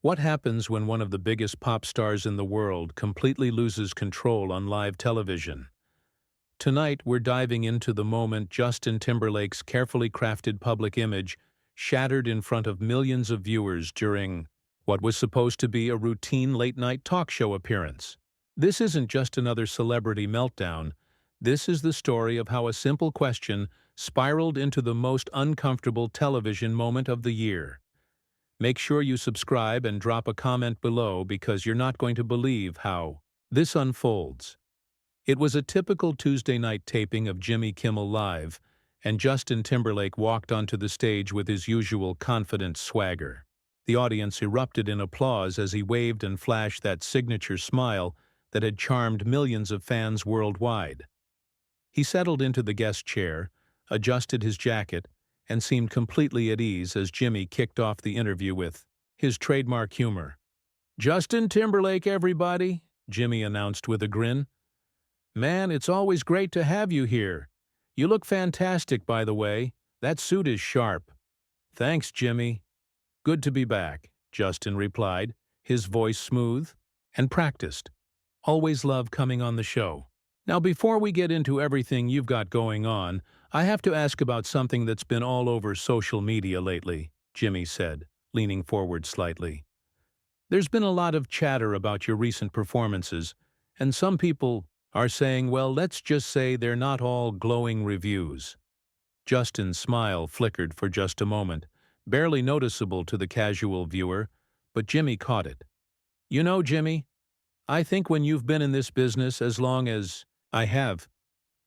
What happens when one of the biggest pop stars in the world completely loses control on live television? Tonight, we're diving into the moment Justin Timberlake's carefully crafted public image shattered in front of millions of viewers during what was supposed to be a routine late-night talk show appearance. This isn't just another celebrity meltdown. This is the story of how a simple question spiraled into the most uncomfortable television moment of the year. Make sure you subscribe and drop a comment below because you're not going to believe how this unfolds. It was a typical Tuesday night taping of Jimmy Kimmel Live, and Justin Timberlake walked onto the stage with his usual confident swagger. The audience erupted in applause as he waved and flashed that signature smile that had charmed millions of fans worldwide. He settled into the guest chair, adjusted his jacket, and seemed completely at ease as Jimmy kicked off the interview with his trademark humor. "Justin Timberlake, everybody," Jimmy announced with a grin. "Man, it's always great to have you here. You look fantastic, by the way. That suit is sharp." "Thanks, Jimmy." "Good to be back," Justin replied, his voice smooth and practiced. "Always love coming on the show. Now, before we get into everything you've got going on, I have to ask about something that's been all over social media lately," Jimmy said, leaning forward slightly. "There's been a lot of chatter about your recent performances, and some people are saying, well, let's just say they're not all glowing reviews." Justin's smile flickered for just a moment, barely noticeable to the casual viewer, but Jimmy caught it. "You know, Jimmy, I think when you've been in this business as long as I have,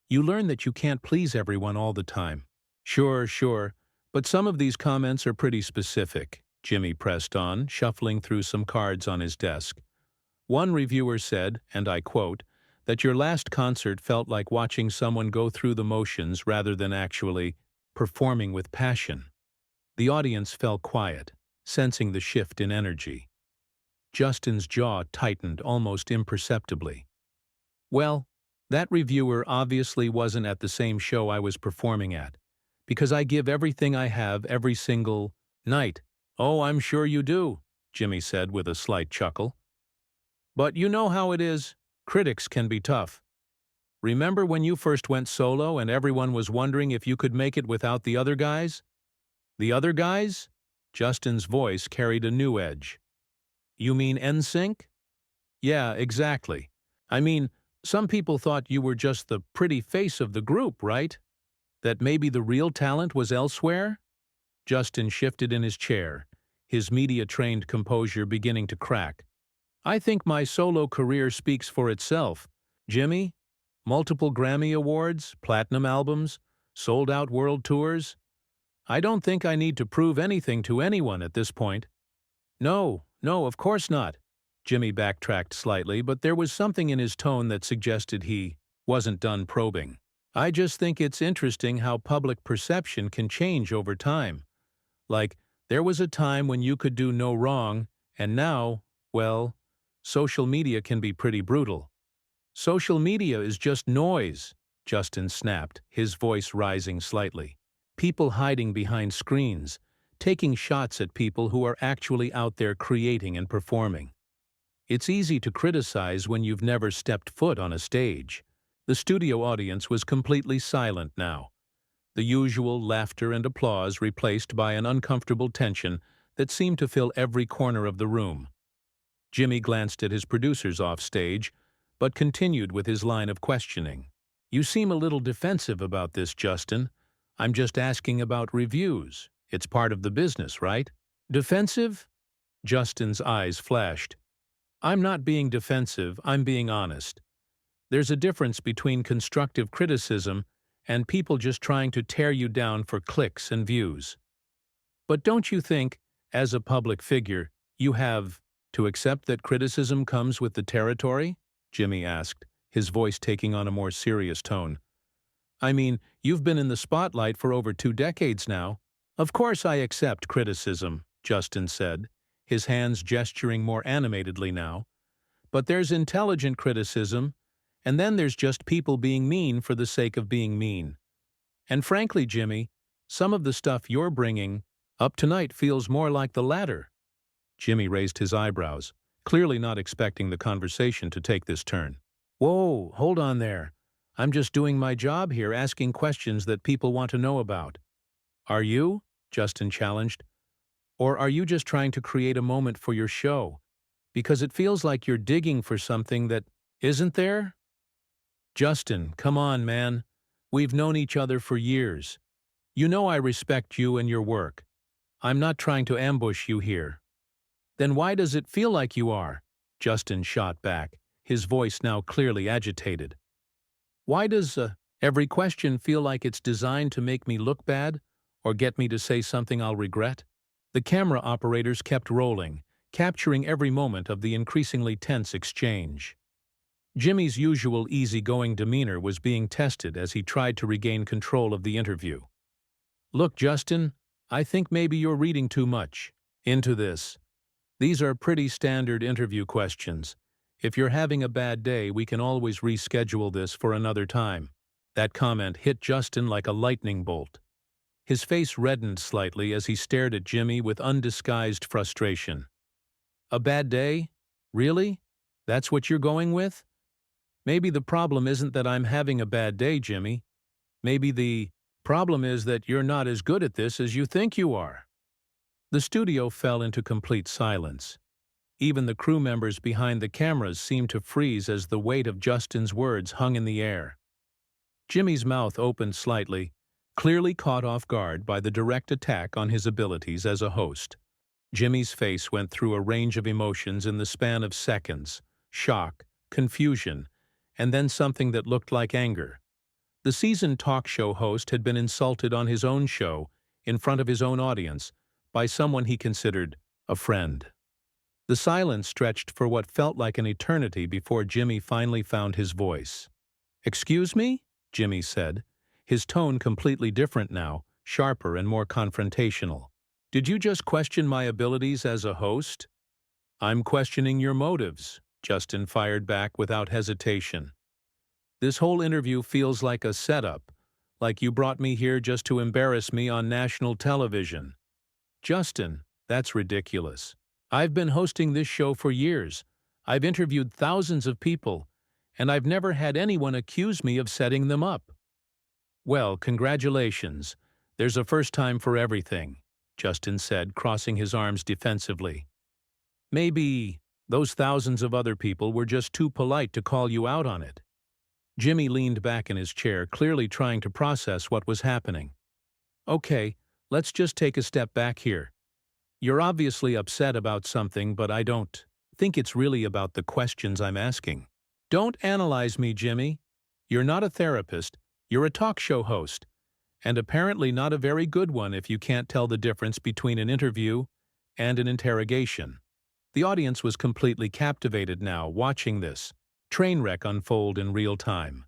you learn that you can't please everyone all the time." Sure, but some of these comments are pretty specific," Jimmy pressed on, shuffling through some cards on his desk. One reviewer said, and I quote, that your last concert felt like watching someone go through the motions rather than actually performing with passion. The audience fell quiet, sensing the shift in energy. Justin's jaw tightened almost imperceptibly. "Well, that reviewer obviously wasn't at the same show I was performing at, because I give everything I have every single night." "Oh, I'm sure you do," Jimmy said with a slight chuckle. "But you know how it is. Critics can be tough. Remember when you first went solo and everyone was wondering if you could make it without the other guys?" "The other guys?" Justin's voice carried a new edge. "You mean NSYNC?" "Yeah, exactly. I mean, some people thought you were just the pretty face of the group, right? That maybe the real talent was elsewhere?" Justin shifted in his chair, his media-trained composure beginning to crack. "I think my solo career speaks for itself. Jimmy, multiple Grammy Awards, platinum albums, sold-out world tours. I don't think I need to prove anything to anyone at this point." No, of course not." Jimmy backtracked slightly, but there was something in his tone that suggested he wasn't done probing. "I just think it's interesting how public perception can change over time. Like, there was a time when you could do no wrong, and now, well, social media can be pretty brutal." "Social media is just noise," Justin snapped, his voice rising slightly. "People hiding behind screens, taking shots at people who are actually out there creating and performing. It's easy to criticize when you've never stepped foot on a stage." The studio audience was completely silent now, the usual laughter and applause replaced by an uncomfortable tension that seemed to fill every corner of the room. Jimmy glanced at his producers off stage, but continued with his line of questioning. "You seem a little defensive about this, Justin. I'm just asking about reviews. It's part of the business, right?" "Defensive?" Justin's eyes flashed. "I'm not being defensive, I'm being honest. There's a difference between constructive criticism and people just trying to tear you down for clicks and views. But don't you think, as a public figure, you have to accept that criticism comes with the territory?" Jimmy asked, his voice taking on a more serious tone. "I mean, you've been in the spotlight for over 2 decades now." "Of course I accept criticism," Justin said, his hands gesturing more animatedly now. "But there's intelligent criticism, and then there's just people being mean for the sake of being mean. And frankly, Jimmy, some of the stuff you're bringing up tonight feels more like the latter." Jimmy raised his eyebrows, clearly not expecting the conversation to take this turn. Whoa, hold on there. I'm just doing my job here, asking questions that people want to know about. Are you? Justin challenged. Or are you just trying to create a moment for your show? Because it feels like you're digging for something that isn't there? Justin, come on, man. We've known each other for years. You know I respect you and your work. I'm not trying to ambush you here. Then why does it feel like you are? Justin shot back, his voice now clearly agitated. Why does every question feel like it's designed to make me look bad or get me to say something I'll regret? The camera operators kept rolling, capturing every moment of the increasingly tense exchange. Jimmy's usual easygoing demeanor was being tested as he tried to regain control of the interview. Look, Justin, I think maybe you're reading too much into this. These are pretty standard interview questions. If you're having a bad day, we can always reschedule this for another time. That comment hit Justin like a lightning bolt. His face reddened slightly as he stared at Jimmy with undisguised frustration. A bad day? Really? That's what you're going with? Maybe the problem isn't that I'm having a bad day, Jimmy. Maybe the problem is that you're not as good at this as you think you are. The studio fell into complete silence. Even the crew members behind the cameras seemed to freeze as the weight of Justin's words hung in the air. Jimmy's mouth opened slightly, clearly caught off guard by the direct attack on his abilities as a host. Jimmy's face went through a range of emotions in the span of seconds: shock, confusion, and then something that looked like anger. The seasoned talk show host had been insulted on his own show, in front of his own audience, by someone he considered a friend. The silence stretched for what felt like an eternity before Jimmy finally found his voice. "Excuse me?" Jimmy said, his tone completely different now, sharper and more confrontational. "Did you just question my abilities as a host?" "I'm questioning your motives," Justin fired back without hesitation. "This whole interview feels like a setup, like you brought me here just to embarrass me on national television." "Justin, that's ridiculous. I've been hosting this show for years. I've interviewed thousands of people, and I've never had anyone accuse me of setting them up." "Well, congratulations. There's a first time for everything," Justin said, crossing his arms defensively. "Maybe those thousands of other people were just too polite to call you out on it." Jimmy leaned back in his chair, clearly trying to process what was happening. "Okay, let's just take a step back here. You're obviously upset about something, but I don't think it's really about the questions I'm asking. Don't analyze me, Jimmy. You're not a therapist, you're a talk show host, and apparently not a very good one if you can't tell the difference between an interview and an interrogation." The audience was completely captivated now, watching this train wreck unfold in real time.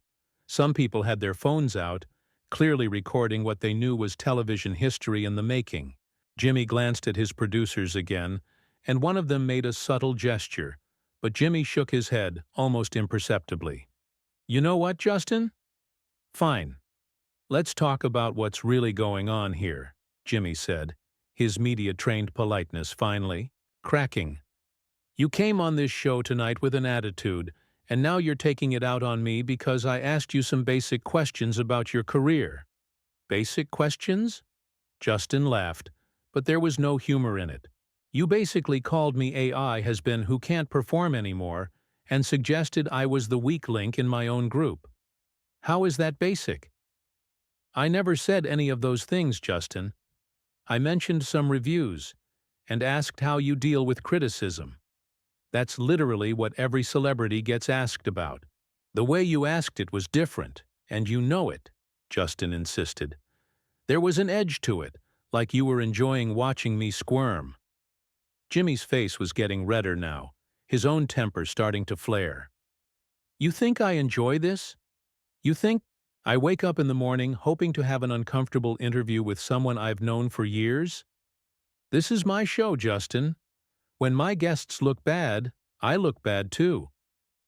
Some people had their phones out, clearly recording what they knew was television history in the making. Jimmy glanced at his producers again, and one of them made a subtle gesture, but Jimmy shook his head almost imperceptibly. "You know what, Justin? Fine. Let's talk about what's really going on here," Jimmy said, his media-trained politeness finally cracking. "You came on this show tonight with an attitude, and now you're taking it out on me because I asked you some basic questions about your career." "Basic questions?" Justin laughed, but there was no humor in it. "You basically called me AI has-been who can't perform anymore and suggested I was the weak link in my own group. How is that basic?" "I never said any of those things, Justin. I mentioned some reviews and asked how you deal with criticism. That's literally what every celebrity gets asked about. The way you asked it was different, and you know it," Justin insisted. "There was an edge to it, like you were enjoying watching me squirm." Jimmy's face was getting redder now, his own temper starting to flare. "You think I enjoy this? You think I wake up in the morning hoping to have an uncomfortable interview with someone I've known for years? This is my show, Justin. When my guests look bad, I look bad too.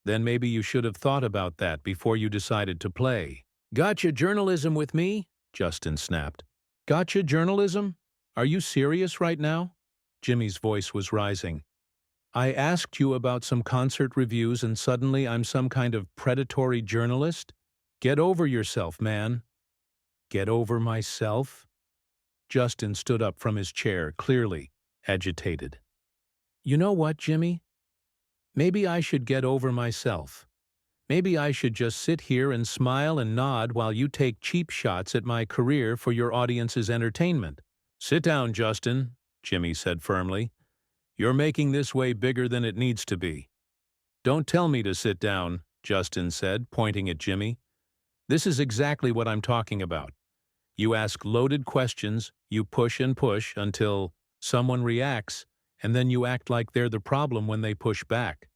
Then maybe you should have thought about that before you decided to play." "Gotcha journalism with me?" Justin snapped. "Gotcha journalism? Are you serious right now?" Jimmy's voice was rising. I asked you about some concert reviews and suddenly I'm some kind of predatory journalist? Get over yourself, man. Get over myself? Justin stood up from his chair, clearly agitated. You know what, Jimmy? Maybe I should get over myself. Maybe I should just sit here and smile and nod while you take cheap shots at my career for your audience's entertainment. Sit down, Justin, Jimmy said firmly. You're making this way bigger than it needs to be. Don't tell me to sit down, Justin said, pointing at Jimmy. This is exactly what I'm talking about. You ask loaded questions, you push and push until someone reacts, and then you act like they're the problem when they push back.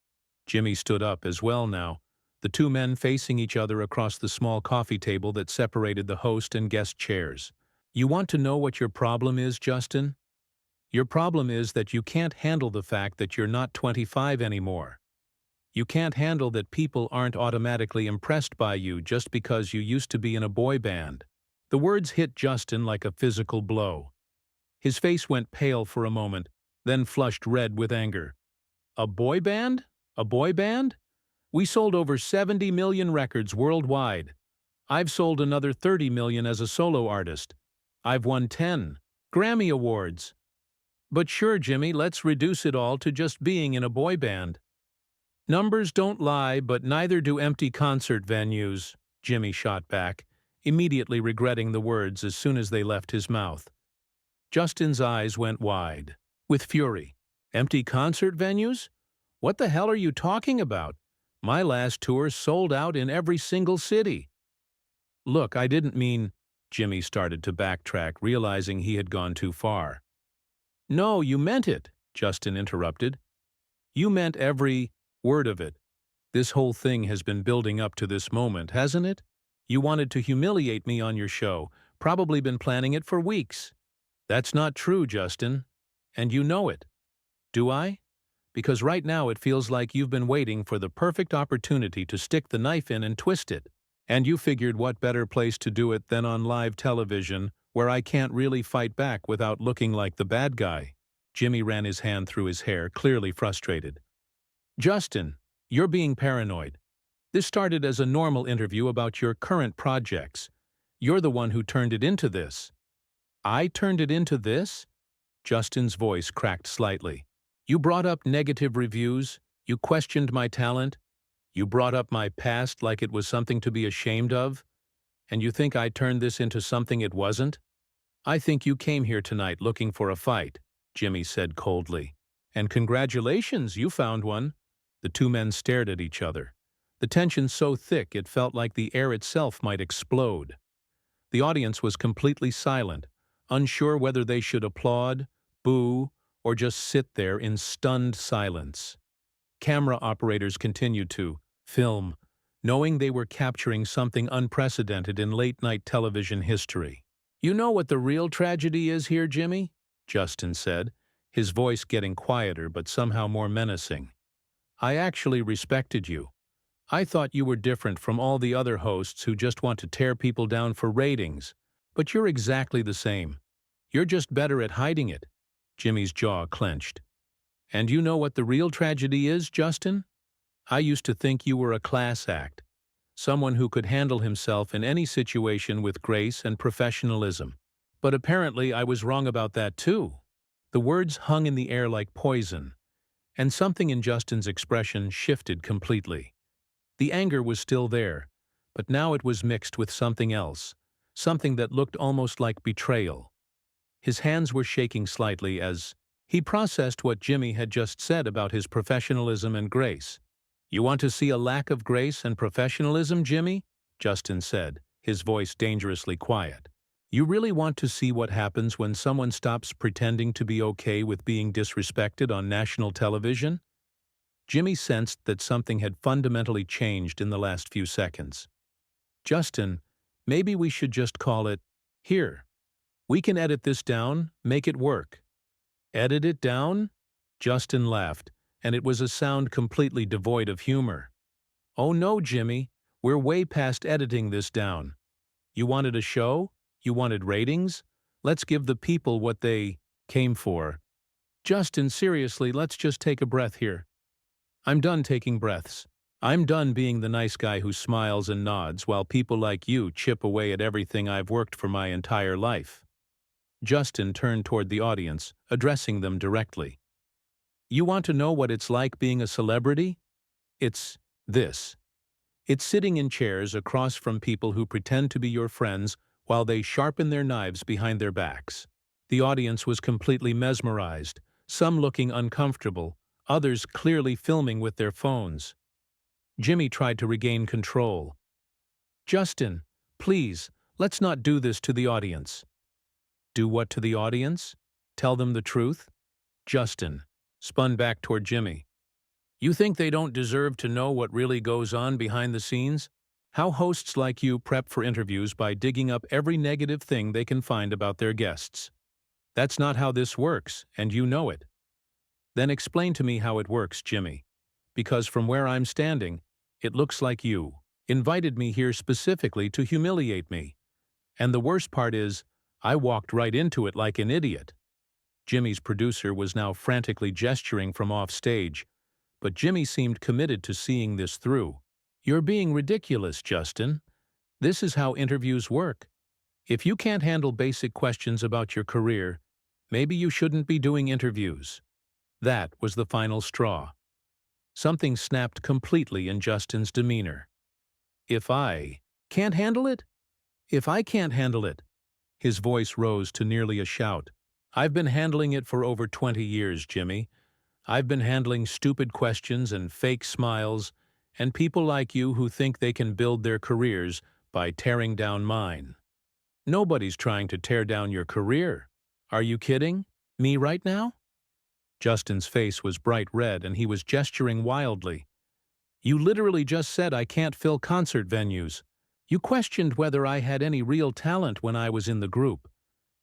Jimmy stood up as well now, the two men facing each other across the small coffee table that separated the host and guest chairs. You want to know what your problem is, Justin? Your problem is that you can't handle the fact that you're not 25 anymore. You can't handle that people aren't automatically impressed by you just because you used to be in a boy band. The words hit Justin like a physical blow. His face went pale for a moment, then flushed red with anger. A boy band? A boy band? We sold over 70 million records worldwide. I've sold another 30 million as a solo artist. I've won 10 Grammy Awards. But sure, Jimmy, let's reduce it all to just being in a boy band. Numbers don't lie, but neither do empty concert venues, Jimmy shot back, immediately regretting the words as soon as they left his mouth. Justin's eyes went wide, with fury. Empty concert venues? What the hell are you talking about? My last tour sold out in every single city. Look, I didn't mean... Jimmy started to backtrack, realizing he had gone too far. No, you meant it, Justin interrupted. You meant every word of it. This whole thing has been building up to this moment, hasn't it? You wanted to humiliate me on your show, probably been planning it for weeks. That's not true, Justin. And you know it. Do I? Because right now it feels like you've been waiting for the perfect opportunity to stick the knife in and twist it. And you figured what better place to do it than on live television, where I can't really fight back without looking like the bad guy. Jimmy ran his hand through his hair, clearly frustrated. Justin, you're being paranoid. This started as a normal interview about your current projects. You're the one who turned it into this. I turned it into this? Justin's voice cracked slightly. You brought up negative reviews, you questioned my talent, you brought up my past like it was something to be ashamed of, and you think I turned this into something it wasn't? I think you came here tonight looking for a fight, Jimmy said coldly. And congratulations, you found one. The two men stared at each other, the tension so thick it felt like the air itself might explode. The audience was completely silent, unsure whether they should applaud, boo, or just sit there in stunned silence. Camera operators continued to film, knowing they were capturing something unprecedented in late-night television history. You know what the real tragedy is here, Jimmy? Justin said, his voice getting quieter but somehow more menacing. I actually respected you. I thought you were different from all the other hosts who just want to tear people down for ratings, but you're exactly the same. You're just better at hiding it. Jimmy's jaw clenched. And you know what the real tragedy is, Justin? I used to think you were a class act, someone who could handle himself in any situation with grace and professionalism. But apparently I was wrong about that too. The words hung in the air like poison, and something in Justin's expression shifted completely. The anger was still there, but now it was mixed with something else, something that looked almost like betrayal. His hands were shaking slightly as he processed what Jimmy had just said about his professionalism and grace. You want to see a lack of grace and professionalism, Jimmy? Justin said, his voice dangerously quiet. You really want to see what happens when someone stops pretending to be okay with being disrespected on national television? Jimmy sensed that something had fundamentally changed in the last few seconds. Justin, maybe we should just call it, here. We can edit this down, make it work. Edit it down? Justin laughed, and it was a sound completely devoid of humor. Oh no, Jimmy, we're way past editing this down. You wanted a show? You wanted ratings? Let's give the people what they came for. Justin, seriously, let's just take a breath here. I'm done taking breaths. I'm done being the nice guy who smiles and nods while people like you chip away at everything I've worked for my entire life. Justin turned toward the audience, addressing them directly. You want to know what it's like being a celebrity? It's this. It's sitting in chairs across from people who pretend to be your friends while they sharpen their knives behind their backs. The audience was completely mesmerized, some looking uncomfortable, others clearly filming with their phones. Jimmy tried to regain control. Justin, please, let's not do this to the audience. Do what to the audience? Tell them the truth? Justin spun back toward Jimmy. You think they don't deserve to know what really goes on behind the scenes? How hosts like you prep for interviews by digging up every negative thing they can find about their guests. That's not how this works, and you know it. Then explain to me how it works, Jimmy. Because from where I'm standing, it looks like you invited me here specifically to humiliate me. And the worst part is, I walked right into it like an idiot. Jimmy's producer was now frantically gesturing from off stage, but Jimmy seemed committed to seeing this through. You're being ridiculous, Justin. This is how interviews work. If you can't handle basic questions about your career, maybe you shouldn't be doing interviews. That was the final straw. Something snapped completely in Justin's demeanor. If I can't handle it? If I can't handle it? His voice rose to nearly a shout. I've been handling it for over 20 years, Jimmy. I've been handling stupid questions and fake smiles, and people like you who think they can build their careers by tearing down mine. Nobody's trying to tear down your career. Are you kidding? Me right now? Justin's face was bright red and he was gesturing wildly. You literally just said I can't fill concert venues. You questioned whether I had any real talent when I was in the group.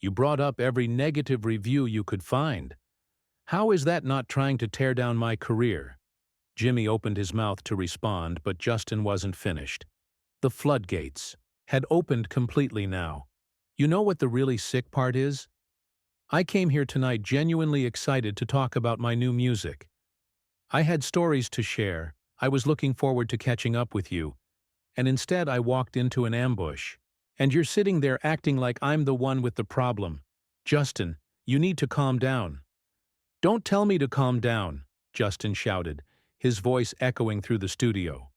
You brought up every negative review you could find. How is that not trying to tear down my career? Jimmy opened his mouth to respond, but Justin wasn't finished. The floodgates had opened completely now. You know what the really sick part is? I came here tonight genuinely excited to talk about my new music. I had stories to share. I was looking forward to catching up with you. And instead I walked into an ambush. And you're sitting there acting like I'm the one with the problem. Justin, you need to calm down. Don't tell me to calm down, Justin shouted, his voice echoing through the studio.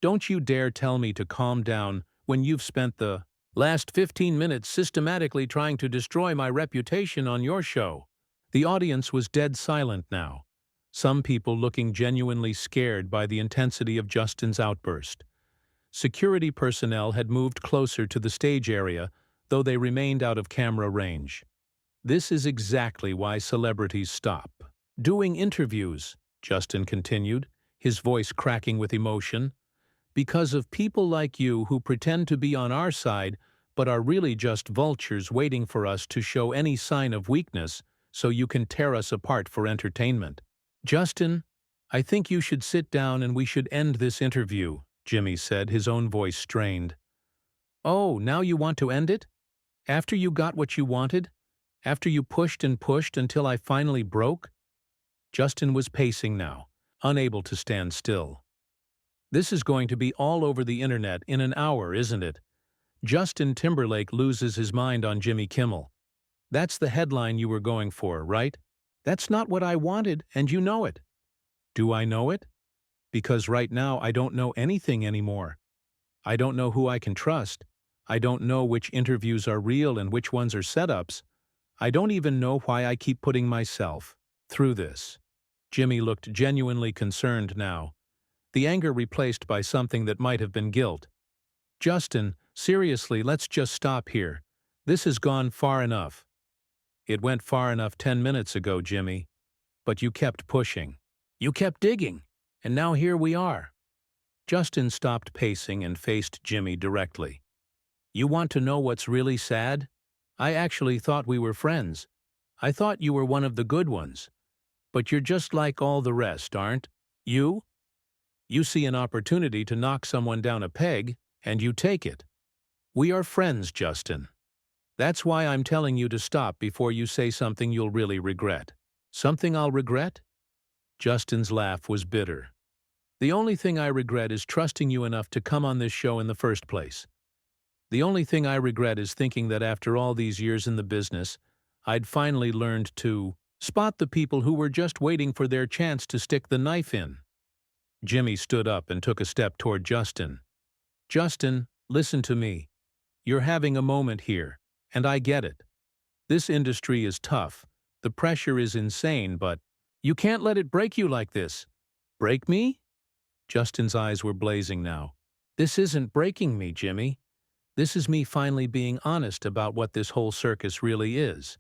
Don't you dare tell me to calm down when you've spent the last 15 minutes systematically trying to destroy my reputation on your show. The audience was dead silent now, some people looking genuinely scared by the intensity of Justin's outburst. Security personnel had moved closer to the stage area, though they remained out of camera range. This is exactly why celebrities stop doing interviews, Justin continued, his voice cracking with emotion. Because of people like you who pretend to be on our side but are really just vultures waiting for us to show any sign of weakness so you can tear us apart for entertainment. Justin, I think you should sit down and we should end this interview, Jimmy said, his own voice strained. Oh, now you want to end it? After you got what you wanted? After you pushed and pushed until I finally broke? Justin was pacing now, unable to stand still. This is going to be all over the internet in an hour, isn't it? Justin Timberlake loses his mind on Jimmy Kimmel. That's the headline you were going for, right? That's not what I wanted, and you know it. Do I know it? Because right now I don't know anything anymore. I don't know who I can trust. I don't know which interviews are real and which ones are setups. I don't even know why I keep putting myself through this. Jimmy looked genuinely concerned now, the anger replaced by something that might have been guilt. Justin, seriously, let's just stop here. This has gone far enough. It went far enough 10 minutes ago, Jimmy. But you kept pushing. You kept digging. And now here we are. Justin stopped pacing and faced Jimmy directly. You want to know what's really sad? I actually thought we were friends. I thought you were one of the good ones. But you're just like all the rest, aren't you? You see an opportunity to knock someone down a peg, and you take it. We are friends, Justin. That's why I'm telling you to stop before you say something you'll really regret. Something I'll regret? Justin's laugh was bitter. The only thing I regret is trusting you enough to come on this show in the first place. The only thing I regret is thinking that after all these years in the business, I'd finally learned to spot the people who were just waiting for their chance to stick the knife in. Jimmy stood up and took a step toward Justin. Justin, listen to me. You're having a moment here, and I get it. This industry is tough. The pressure is insane, but you can't let it break you like this. Break me? Justin's eyes were blazing now. This isn't breaking me, Jimmy. This is me finally being honest about what this whole circus really is.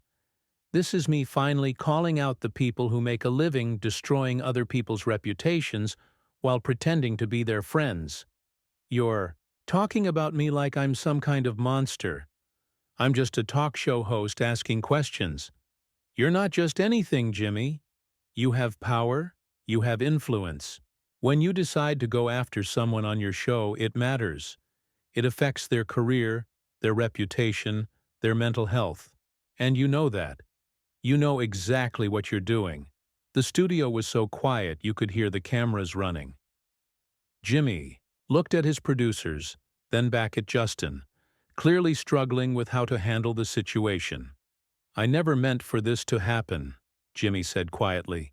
This is me finally calling out the people who make a living destroying other people's reputations while pretending to be their friends. You're talking about me like I'm some kind of monster. I'm just a talk show host asking questions. You're not just anything, Jimmy. You have power. You have influence. When you decide to go after someone on your show, it matters. It affects their career, their reputation, their mental health. And you know that. You know exactly what you're doing. The studio was so quiet you could hear the cameras running. Jimmy looked at his producers, then back at Justin, clearly struggling with how to handle the situation. I never meant for this to happen, Jimmy said quietly.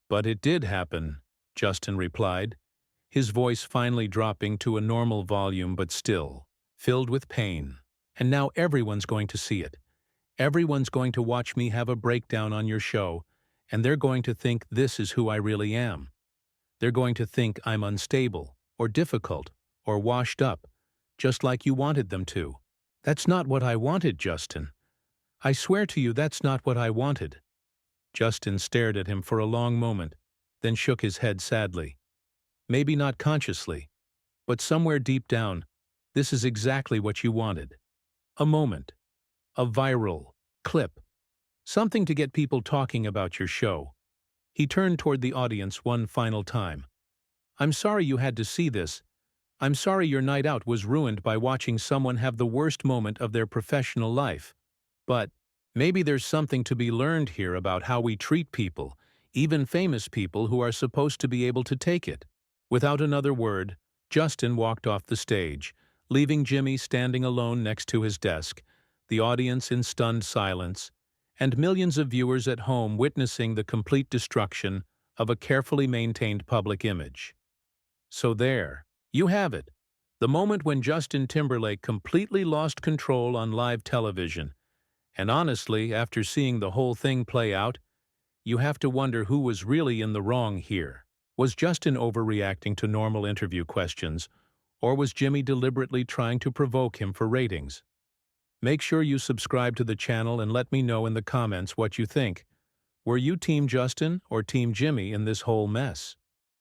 But it did happen, Justin replied, his voice finally dropping to a normal volume but still filled with pain. And now everyone's going to see it. Everyone's going to watch me have a breakdown on your show, and they're going to think this is who I really am. They're going to think I'm unstable, or difficult, or washed up, just like you wanted them to. That's not what I wanted, Justin. I swear to you that's not what I wanted. Justin stared at him for a long moment, then shook his head sadly. Maybe not consciously, but somewhere deep down, this is exactly what you wanted. A moment. A viral clip. Something to get people talking about your show. He turned toward the audience one final time. I'm sorry you had to see this. I'm sorry your night out was ruined by watching someone have the worst moment of their professional life. But maybe there's something to be learned here about how we treat people, even famous people who are supposed to be able to take it. Without another word, Justin walked off the stage, leaving Jimmy standing alone next to his desk, the audience in stunned silence, and millions of viewers at home witnessing the complete destruction of a carefully maintained public image. So there, you have it, the moment when Justin Timberlake completely lost control on live television. And honestly, after seeing the whole thing play out, you have to wonder who was really in the wrong here. Was Justin overreacting to normal interview questions, or was Jimmy deliberately trying to provoke him for ratings? Make sure you subscribe to the channel and let me know in the comments what you think. Were you Team Justin or Team Jimmy in this whole mess?